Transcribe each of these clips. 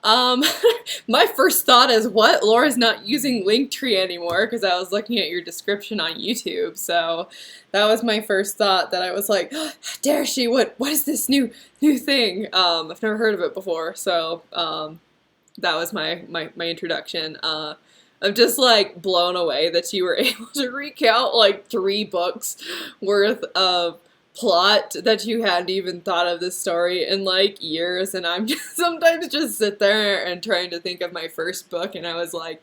Um, my first thought is, what? Laura's not using Linktree anymore because I was looking at your description on YouTube. So that was my first thought. That I was like, oh, how dare she? What is this new thing? I've never heard of it before. So that was my introduction. I'm just like blown away that you were able to recount like 3 books worth of plot that you hadn't even thought of this story in like years, and I'm just sometimes just sit there and trying to think of my first book, and I was like,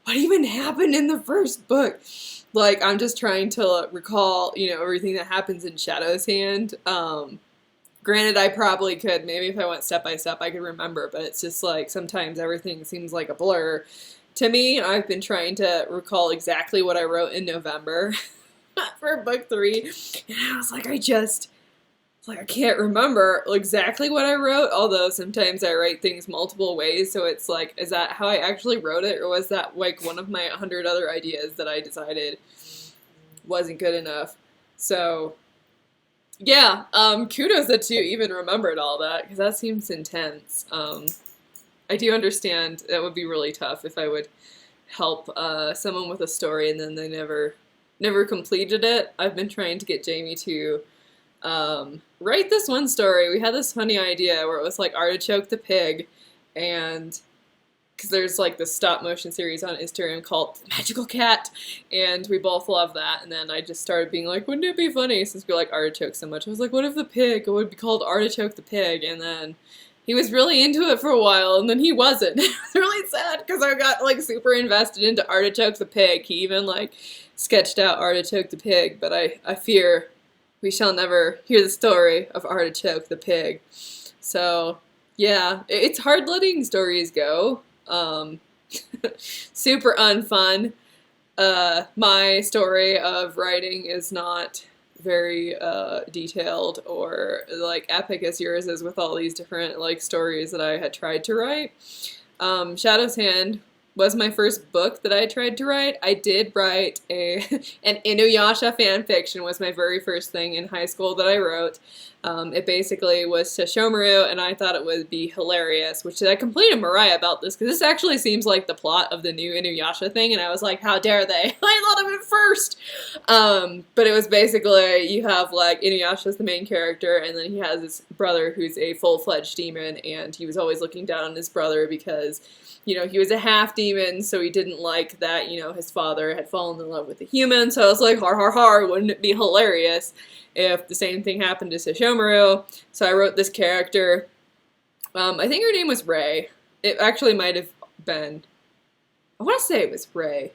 what even happened in the first book? Like, I'm just trying to recall, everything that happens in Shadow's Hand. Granted, I probably could, maybe if I went step by step, I could remember, but it's just like sometimes everything seems like a blur. To me, I've been trying to recall exactly what I wrote in November for book 3, and I was like, I can't remember exactly what I wrote, although sometimes I write things multiple ways, so it's like, is that how I actually wrote it, or was that like one of my 100 other ideas that I decided wasn't good enough? So, yeah, kudos that you even remembered all that, because that seems intense. I do understand that would be really tough if I would help someone with a story and then they never completed it. I've been trying to get Jamie to write this one story. We had this funny idea where it was like Artichoke the Pig, and because there's like this stop motion series on Instagram called Magical Cat, and we both love that. And then I just started being like, wouldn't it be funny, since we like artichoke so much? I was like, what if the pig would be called Artichoke the Pig? And then he was really into it for a while, and then he wasn't. It was really sad because I got like super invested into Artichoke the Pig. He even like sketched out Artichoke the Pig, but I fear we shall never hear the story of Artichoke the Pig. So yeah, it's hard letting stories go. Super unfun. My story of writing is not very detailed or like epic as yours is, with all these different like stories that I had tried to write. Shadow's Hand was my first book that I tried to write. I did write an Inuyasha fan fiction, was my very first thing in high school that I wrote. It basically was Sesshomaru, and I thought it would be hilarious, which I complained to Mariah about this, because this actually seems like the plot of the new Inuyasha thing, and I was like, how dare they? I thought of it first! But it was basically, you have like, Inuyasha's the main character, and then he has his brother who's a full-fledged demon, and he was always looking down on his brother because he was a half-demon, so he didn't like that, his father had fallen in love with a human, so I was like, har har har, wouldn't it be hilarious if the same thing happened to Sesshomaru? So I wrote this character. I think her name was Ray. It actually might have been, I want to say it was Ray.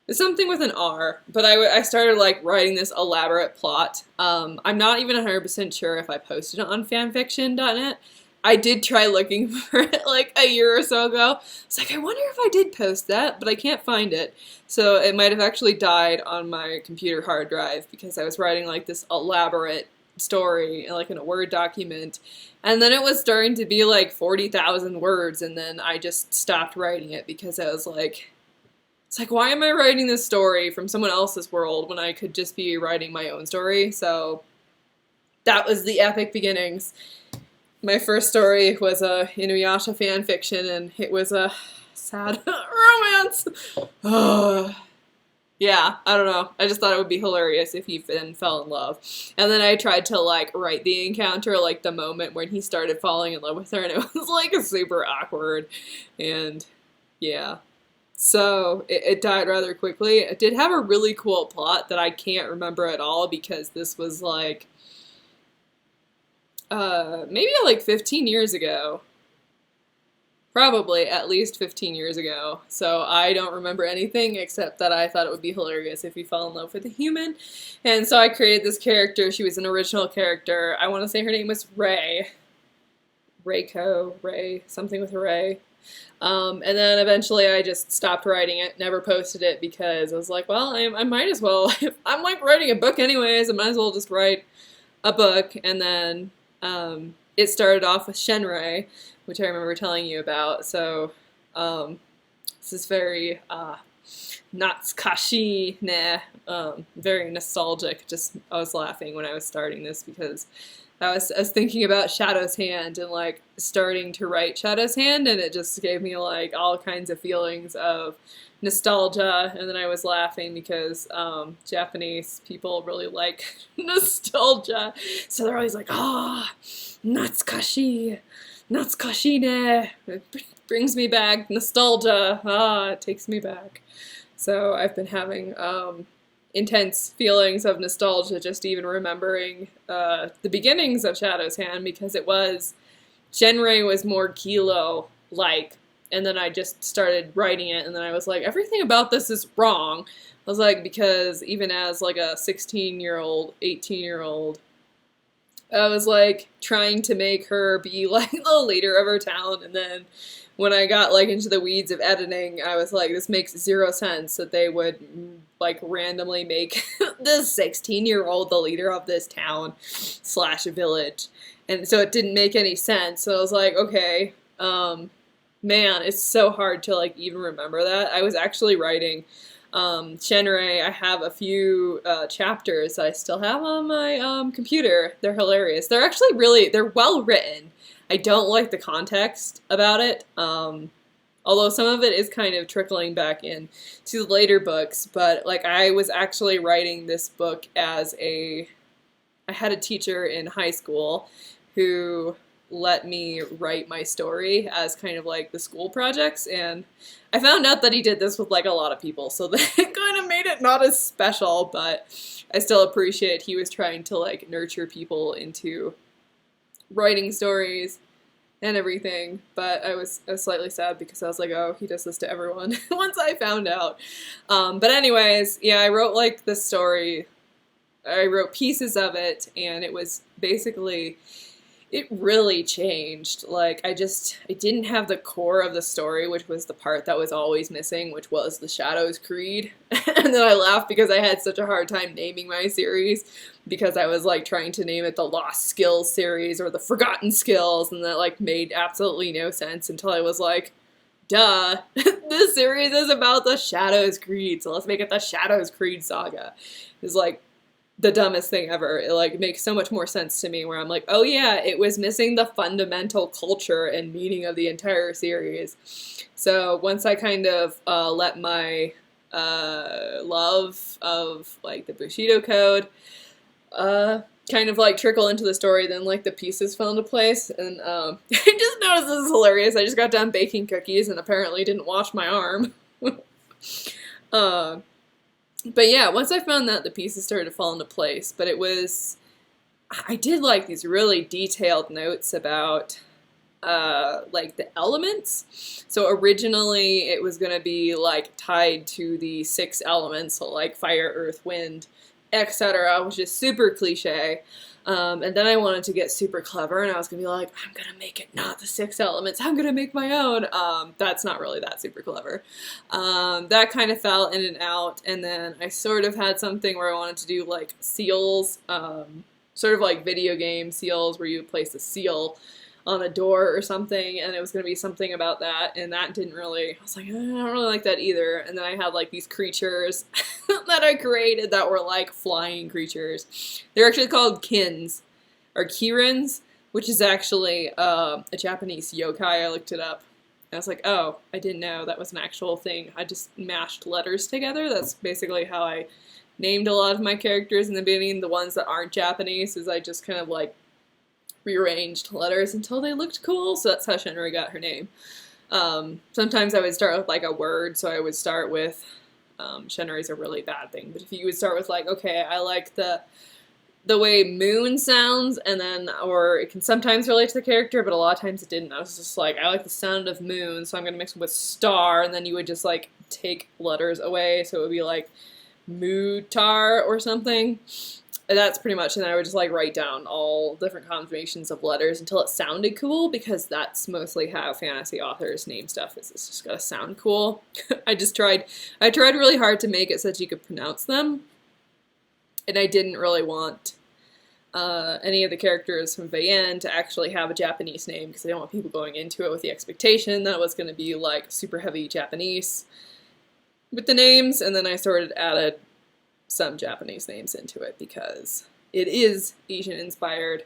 It's something with an R, but I started like writing this elaborate plot. I'm not even 100% sure if I posted it on fanfiction.net. I did try looking for it like a year or so ago. It's like, I wonder if I did post that, but I can't find it. So it might have actually died on my computer hard drive because I was writing like this elaborate story like in a Word document. And then it was starting to be like 40,000 words, and then I just stopped writing it because I was like, it's like, why am I writing this story from someone else's world when I could just be writing my own story? So that was the epic beginnings. My first story was a Inuyasha fan fiction, and it was a sad romance. Yeah, I don't know. I just thought it would be hilarious if he then fell in love. And then I tried to like write the encounter, like the moment when he started falling in love with her, and it was like super awkward. And yeah. So it died rather quickly. It did have a really cool plot that I can't remember at all because this was like maybe like 15 years ago. Probably at least 15 years ago. So I don't remember anything except that I thought it would be hilarious if he fell in love with a human. And so I created this character. She was an original character. I want to say her name was Ray. Ray, something with a Ray. And then eventually I just stopped writing it, never posted it because I was like, well, I might as well. If I'm like writing a book anyways, I might as well just write a book. And then it started off with Shenrei, which I remember telling you about. So this is very Natsukashi, very nostalgic. Just I was laughing when I was starting this because I was thinking about Shadow's Hand and like starting to write Shadow's Hand, and it just gave me like all kinds of feelings of nostalgia. And then I was laughing because Japanese people really like nostalgia, so they're always like, ah, natsukashi, natsukashi ne. It brings me back nostalgia. Ah, it takes me back. So I've been having intense feelings of nostalgia just even remembering the beginnings of Shadow's Hand, because it was, Shenrei was more Kilo-like, and then I just started writing it, and then I was like, everything about this is wrong. I was like, because even as like a 16-year-old, 18-year-old, I was like trying to make her be like the leader of her town, and then when I got like into the weeds of editing, I was like, this makes zero sense that they would like randomly make this 16-year-old the leader of this town / village. And so it didn't make any sense. So I was like, okay, man, it's so hard to like even remember that. I was actually writing Shenrei. I have a few chapters I still have on my computer. They're hilarious. They're actually they're well written. I don't like the context about it, although some of it is kind of trickling back in to the later books, but like I was actually writing this book as I had a teacher in high school who let me write my story as kind of like the school projects, and I found out that he did this with like a lot of people, so that kind of made it not as special, but I still appreciate he was trying to like nurture people into writing stories and everything. But I was slightly sad because I was like, oh, he does this to everyone once I found out. But anyways, yeah, I wrote like the story, I wrote pieces of it, and it was basically, it really changed. Like, I didn't have the core of the story, which was the part that was always missing, which was the Shadows Creed. And then I laughed because I had such a hard time naming my series, because I was like trying to name it the Lost Skills series or the Forgotten Skills, and that like made absolutely no sense until I was like, duh, this series is about the Shadows Creed, so let's make it the Shadows Creed Saga. It's like the dumbest thing ever. It like makes so much more sense to me, where I'm like, oh yeah, it was missing the fundamental culture and meaning of the entire series. So once I kind of let my love of like the Bushido Code kind of like trickle into the story, then like the pieces fell into place. And I just noticed this is hilarious. I just got done baking cookies and apparently didn't wash my arm. But yeah, once I found that, the pieces started to fall into place. But I did like these really detailed notes about like the elements. So originally it was going to be like tied to the 6 elements, so like fire, earth, wind, etc., which is super cliche. And then I wanted to get super clever, and I was going to be like, I'm going to make it not the 6 elements, I'm going to make my own. That's not really that super clever. That kind of fell in and out, and then I sort of had something where I wanted to do like seals, sort of like video game seals, where you place a seal on a door or something, and it was going to be something about that, and that didn't really, I was like, I don't really like that either. And then I had like these creatures that I created that were like flying creatures. They're actually called kins, or kirins, which is actually a Japanese yokai. I looked it up. I was like, oh, I didn't know that was an actual thing. I just mashed letters together. That's basically how I named a lot of my characters in the beginning. The ones that aren't Japanese is I just kind of like rearranged letters until they looked cool, so that's how Shenrei got her name. Sometimes I would start with like a word, so I would start with, Shenrei's a really bad thing, but if you would start with like, okay, I like the way moon sounds, and then, or it can sometimes relate to the character, but a lot of times it didn't. I was just like, I like the sound of moon, so I'm gonna mix it with star, and then you would just like take letters away, so it would be like mutar or something. And that's pretty much, and I would just like write down all different combinations of letters until it sounded cool, because that's mostly how fantasy authors name stuff, is it's just gotta sound cool. I tried really hard to make it so that you could pronounce them, and I didn't really want any of the characters from Bayan to actually have a Japanese name, because I don't want people going into it with the expectation that it was going to be like super heavy Japanese with the names, and then I sort of added some Japanese names into it because it is Asian inspired.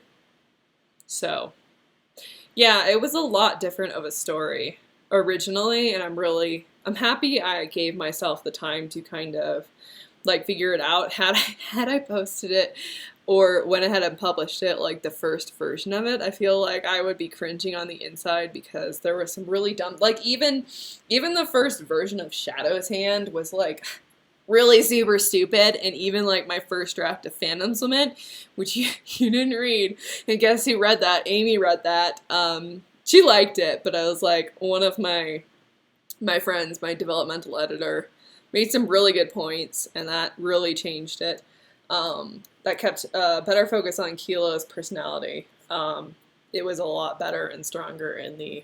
So, yeah, it was a lot different of a story originally, and I'm happy I gave myself the time to kind of like figure it out. Had I posted it or went ahead and published it like the first version of it, I feel like I would be cringing on the inside because there was some really dumb, like even the first version of Shadow's Hand was like really super stupid, and even like my first draft of Phantom's Lament, which you didn't read, and guess who read that? Amy read that. She liked it, but I was like, one of my friends, my developmental editor, made some really good points, and that really changed it. That kept better focus on Kilo's personality. It was a lot better and stronger in the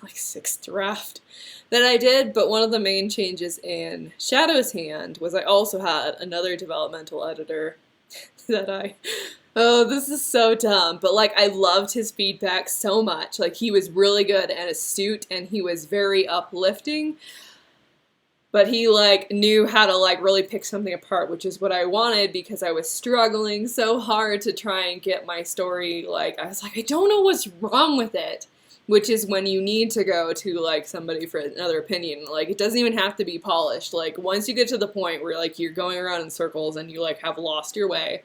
like sixth draft that I did, but one of the main changes in Shadow's Hand was I also had another developmental editor that oh, this is so dumb, but like I loved his feedback so much. Like he was really good and astute, and he was very uplifting, but he like knew how to like really pick something apart, which is what I wanted because I was struggling so hard to try and get my story. Like I was like, I don't know what's wrong with it, which is when you need to go to like somebody for another opinion. Like it doesn't even have to be polished. Like once you get to the point where like you're going around in circles and you like have lost your way,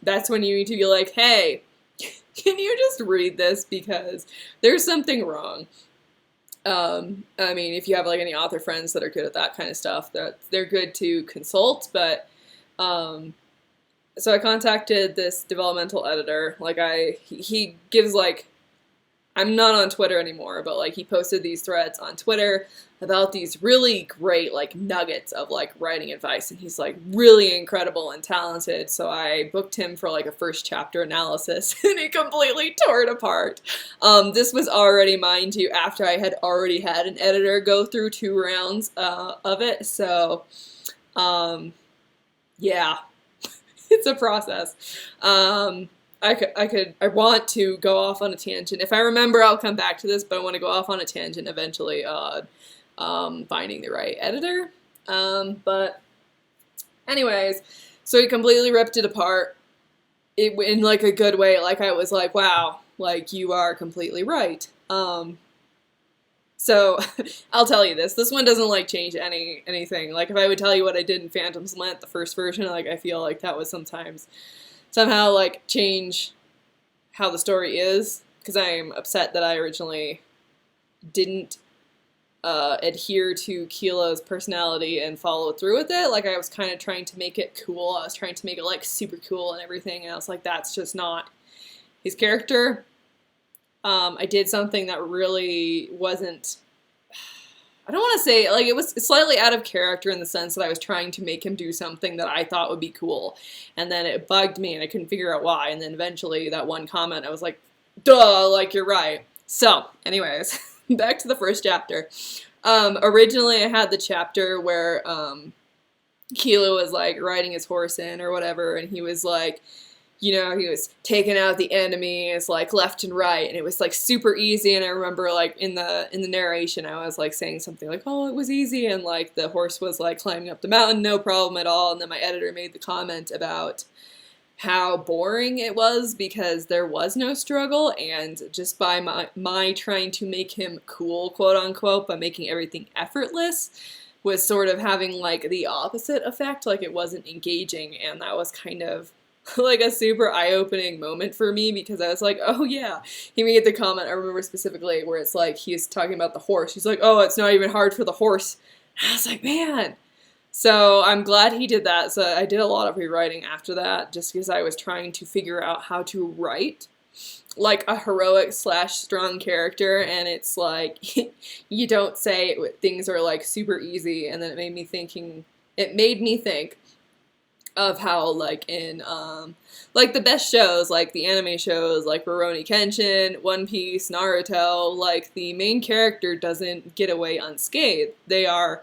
that's when you need to be like, hey, can you just read this because there's something wrong. I mean, if you have like any author friends that are good at that kind of stuff, they're good to consult. But so I contacted this developmental editor. Like he gives like, I'm not on Twitter anymore, but like he posted these threads on Twitter about these really great like nuggets of like writing advice, and he's like really incredible and talented. So I booked him for like a first chapter analysis, and he completely tore it apart. This was already, mind you, after I had already had an editor go through 2 rounds of it. So yeah, it's a process. I want to go off on a tangent. If I remember, I'll come back to this, but I want to go off on a tangent eventually, finding the right editor. But anyways, so he completely ripped it apart in like a good way. Like I was like, wow, like you are completely right. So I'll tell you this one doesn't like change anything. Like if I would tell you what I did in Phantom's Lament, the first version, like I feel like that was somehow like change how the story is, because I'm upset that I originally didn't adhere to Kilo's personality and follow through with it. Like I was kind of trying to make it cool. I was trying to make it like super cool and everything, and I was like, that's just not his character. I did something that really wasn't, I don't want to say, like, it was slightly out of character in the sense that I was trying to make him do something that I thought would be cool. And then it bugged me and I couldn't figure out why. And then eventually that one comment, I was like, duh, like, you're right. So, anyways, back to the first chapter. Originally I had the chapter where Kilo was, like, riding his horse in or whatever, and he was, like, you know, he was taking out the enemies like left and right, and it was like super easy. And I remember like in the narration, I was like saying something like, "Oh, it was easy," and like the horse was like climbing up the mountain, no problem at all. And then my editor made the comment about how boring it was because there was no struggle, and just by my trying to make him cool, quote unquote, by making everything effortless, was sort of having like the opposite effect. Like it wasn't engaging, and that was kind of like a super eye-opening moment for me because I was like, oh yeah. He made the comment, I remember specifically, where it's like, he's talking about the horse. He's like, oh, it's not even hard for the horse. And I was like, man. So I'm glad he did that. So I did a lot of rewriting after that just because I was trying to figure out how to write like a heroic / strong character, and it's like, you don't say things are like super easy, and then it made me think of how, like, in, like, the best shows, like, the anime shows, like, Rurouni Kenshin, One Piece, Naruto, like, the main character doesn't get away unscathed. They are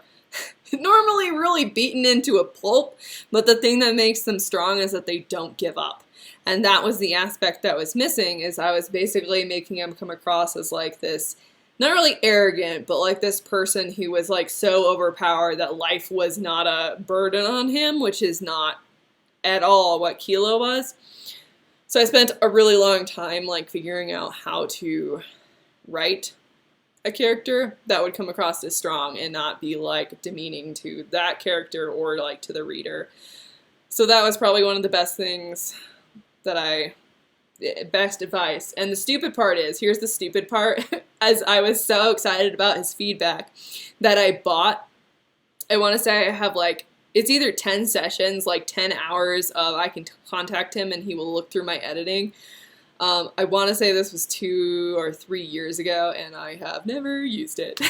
normally really beaten into a pulp, but the thing that makes them strong is that they don't give up. And that was the aspect that was missing, is I was basically making him come across as, like, this, not really arrogant, but like this person who was like so overpowered that life was not a burden on him, which is not at all what Kilo was. So I spent a really long time like figuring out how to write a character that would come across as strong and not be like demeaning to that character or like to the reader. So that was probably one of the best things that best advice. And the stupid part is, here's the stupid part, as I was so excited about his feedback that I bought, I want to say I have like, it's either 10 sessions, like 10 hours of I can contact him and he will look through my editing. I want to say this was 2 or 3 years ago, and I have never used it.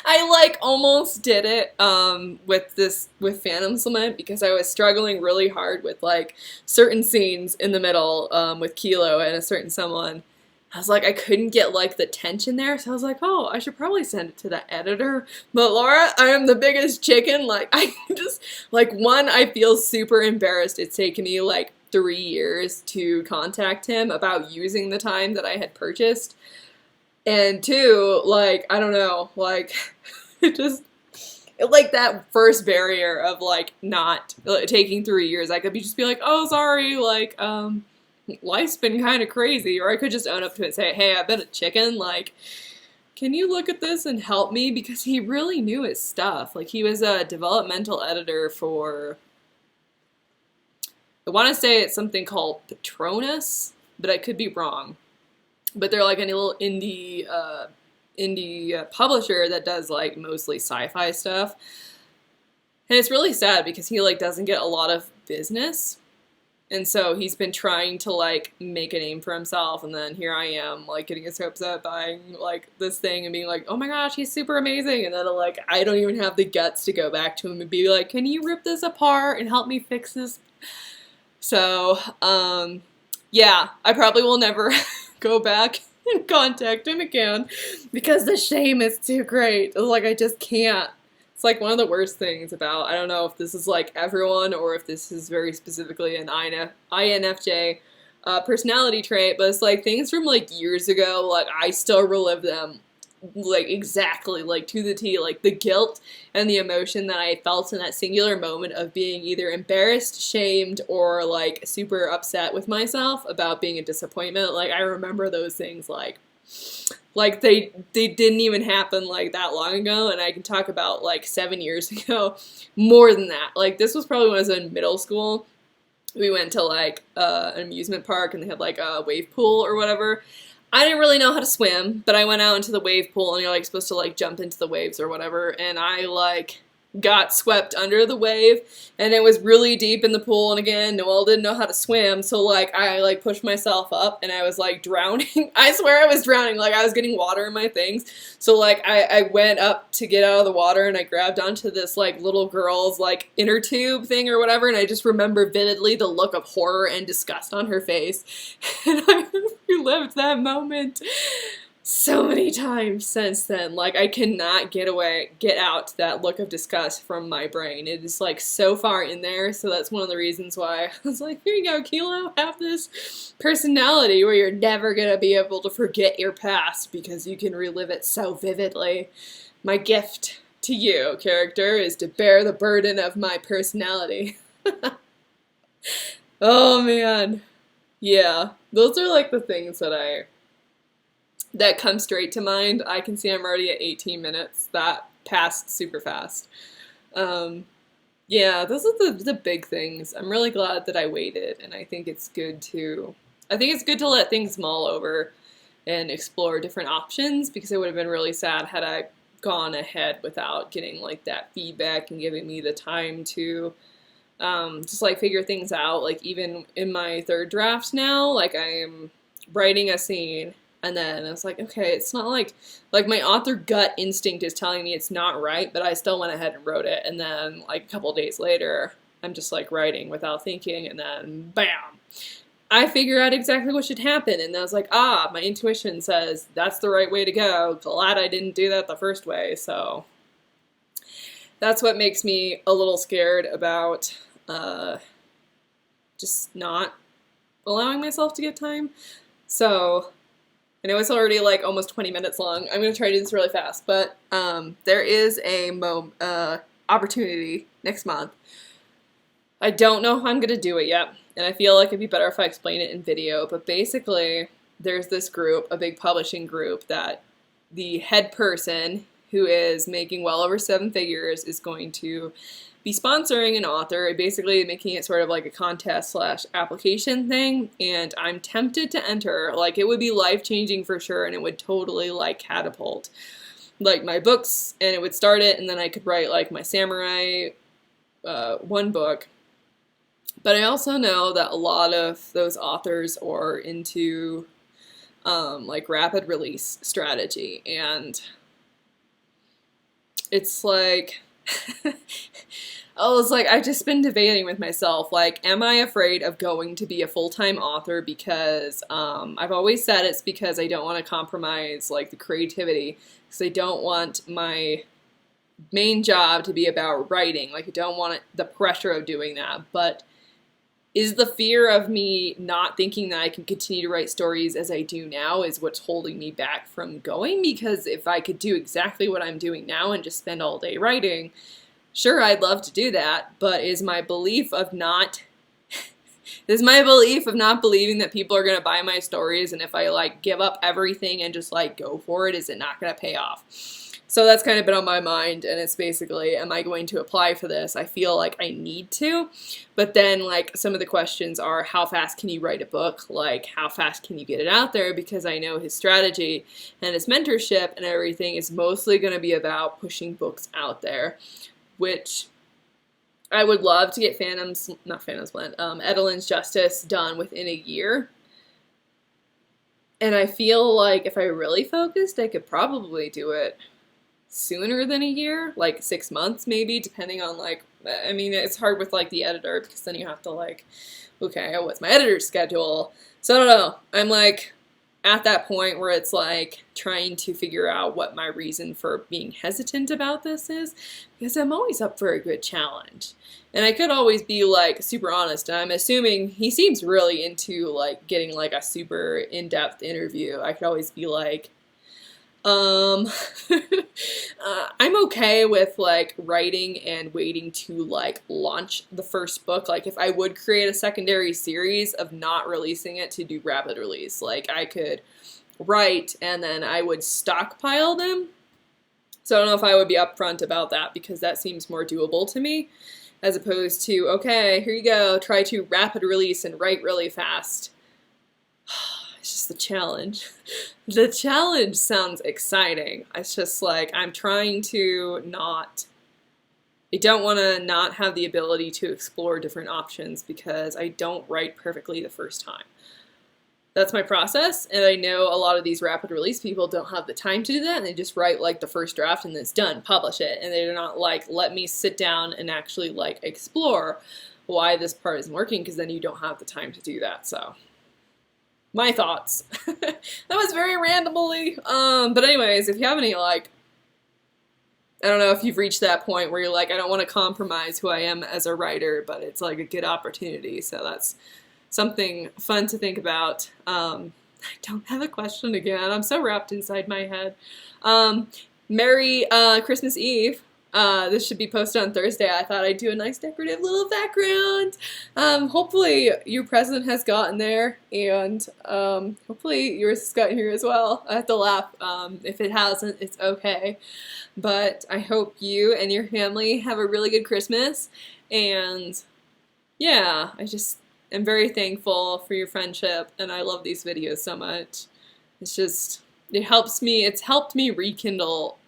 I like almost did it with Phantom's Lament because I was struggling really hard with like certain scenes in the middle with Kilo and a certain someone. I was like, I couldn't get like the tension there, so I was like, oh, I should probably send it to the editor. But Laura, I am the biggest chicken. Like, I just, like, one, I feel super embarrassed. It's taken me like 3 years to contact him about using the time that I had purchased. And 2, like, I don't know, like, it just, like, that first barrier of, like, not taking 3 years, I could just be like, oh, sorry, like, life's been kind of crazy, or I could just own up to it and say, hey, I've been a chicken, like, can you look at this and help me? Because he really knew his stuff. Like, he was a developmental editor for, I want to say it's something called Patronus, but I could be wrong. But they're like a little indie publisher that does like mostly sci-fi stuff. And it's really sad because he like doesn't get a lot of business. And so he's been trying to like make a name for himself, and then here I am like getting his hopes up buying like this thing and being like, oh my gosh, he's super amazing, and then like I don't even have the guts to go back to him and be like, can you rip this apart and help me fix this? So yeah, I probably will never go back and contact him again because the shame is too great. Like, I just can't. It's like one of the worst things about, I don't know if this is like everyone or if this is very specifically an INFJ personality trait, but it's like things from like years ago, like I still relive them like exactly, like to the T, like the guilt and the emotion that I felt in that singular moment of being either embarrassed, shamed, or like super upset with myself about being a disappointment. Like I remember those things like they didn't even happen like that long ago, and I can talk about like 7 years ago, more than that. Like this was probably when I was in middle school. We went to like an amusement park and they had like a wave pool or whatever. I didn't really know how to swim, but I went out into the wave pool and you're like supposed to like jump into the waves or whatever, and I like got swept under the wave, and it was really deep in the pool, and again, Noelle didn't know how to swim, so like I like pushed myself up and I was like drowning. I swear I was drowning, like I was getting water in my things, so like I went up to get out of the water and I grabbed onto this like little girl's like inner tube thing or whatever, and I just remember vividly the look of horror and disgust on her face, and I relived that moment so many times since then. Like I cannot get out that look of disgust from my brain. It is like so far in there, so that's one of the reasons why I was like, here you go, Kilo, have this personality where you're never gonna be able to forget your past because you can relive it so vividly. My gift to you, character, is to bear the burden of my personality. Oh man. Yeah, those are like the things that come straight to mind. I can see I'm already at 18 minutes. That passed super fast. Yeah, those are the big things. I'm really glad that I waited, and I think it's good to let things mull over and explore different options, because it would have been really sad had I gone ahead without getting like that feedback and giving me the time to just like figure things out. Like even in my third draft now, like I am writing a scene, and then I was like, okay, it's not like my author gut instinct is telling me it's not right, but I still went ahead and wrote it. And then like a couple days later, I'm just like writing without thinking, and then bam, I figure out exactly what should happen. And I was like, my intuition says that's the right way to go. Glad I didn't do that the first way. So that's what makes me a little scared about just not allowing myself to get time. So I know it's already like almost 20 minutes long. I'm going to try to do this really fast, but there is a opportunity next month. I don't know how I'm going to do it yet. And I feel like it'd be better if I explain it in video, but basically there's this group, a big publishing group, that the head person, who is making well over 7 figures, is going to be sponsoring an author, basically making it sort of like a contest slash application thing, and I'm tempted to enter. Like, it would be life-changing for sure, and it would totally like catapult like my books, and it would start it, and then I could write like my samurai one book. But I also know that a lot of those authors are into like rapid release strategy, and it's like I've just been debating with myself, like, am I afraid of going to be a full-time author? Because I've always said it's because I don't want to compromise like the creativity, because I don't want my main job to be about writing. Like, I don't want the pressure of doing that. But is the fear of me not thinking that I can continue to write stories as I do now is what's holding me back from going? Because if I could do exactly what I'm doing now and just spend all day writing, sure, I'd love to do that, but is my belief of not believing that people are going to buy my stories, and if I like give up everything and just like go for it, is it not going to pay off? So that's kind of been on my mind, and it's basically, am I going to apply for this? I feel like I need to, but then like some of the questions are, how fast can you write a book? Like, how fast can you get it out there? Because I know his strategy and his mentorship and everything is mostly going to be about pushing books out there, which I would love to get Edelin's Justice done within a year. And I feel like if I really focused, I could probably do it sooner than a year, like 6 months maybe, depending on like, I mean, it's hard with like the editor, because then you have to like, okay, what's my editor's schedule? So I don't know. I'm like at that point where it's like trying to figure out what my reason for being hesitant about this is, because I'm always up for a good challenge. And I could always be like super honest, and I'm assuming he seems really into like getting like a super in-depth interview. I could always be like, I'm okay with like writing and waiting to like launch the first book. Like, if I would create a secondary series of not releasing it to do rapid release, like I could write and then I would stockpile them. So I don't know if I would be upfront about that, because that seems more doable to me, as opposed to, okay, here you go, try to rapid release and write really fast. It's just the challenge. The challenge sounds exciting. It's just like, I'm trying to not, I don't want to not have the ability to explore different options, because I don't write perfectly the first time. That's my process, and I know a lot of these rapid release people don't have the time to do that, and they just write like the first draft and it's done, publish it, and they're not like, let me sit down and actually like explore why this part isn't working, because then you don't have the time to do that. So my thoughts. That was very randomly. But anyways, if you have any, like, I don't know if you've reached that point where you're like, I don't want to compromise who I am as a writer, but it's like a good opportunity. So that's something fun to think about. I don't have a question again. I'm so wrapped inside my head. Merry Christmas Eve. This should be posted on Thursday. I thought I'd do a nice decorative little background. Hopefully your present has gotten there, and hopefully yours has gotten here as well. I have to laugh. If it hasn't, it's okay. But I hope you and your family have a really good Christmas, and yeah, I just am very thankful for your friendship, and I love these videos so much. It's just, it's helped me rekindle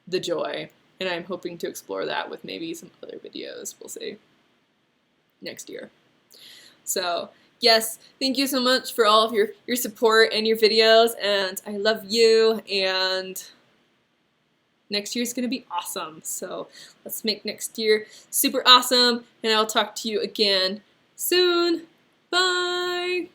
the joy. And I'm hoping to explore that with maybe some other videos. We'll see. Next year. So, yes, thank you so much for all of your support and your videos. And I love you. And next year's going to be awesome. So, let's make next year super awesome. And I'll talk to you again soon. Bye!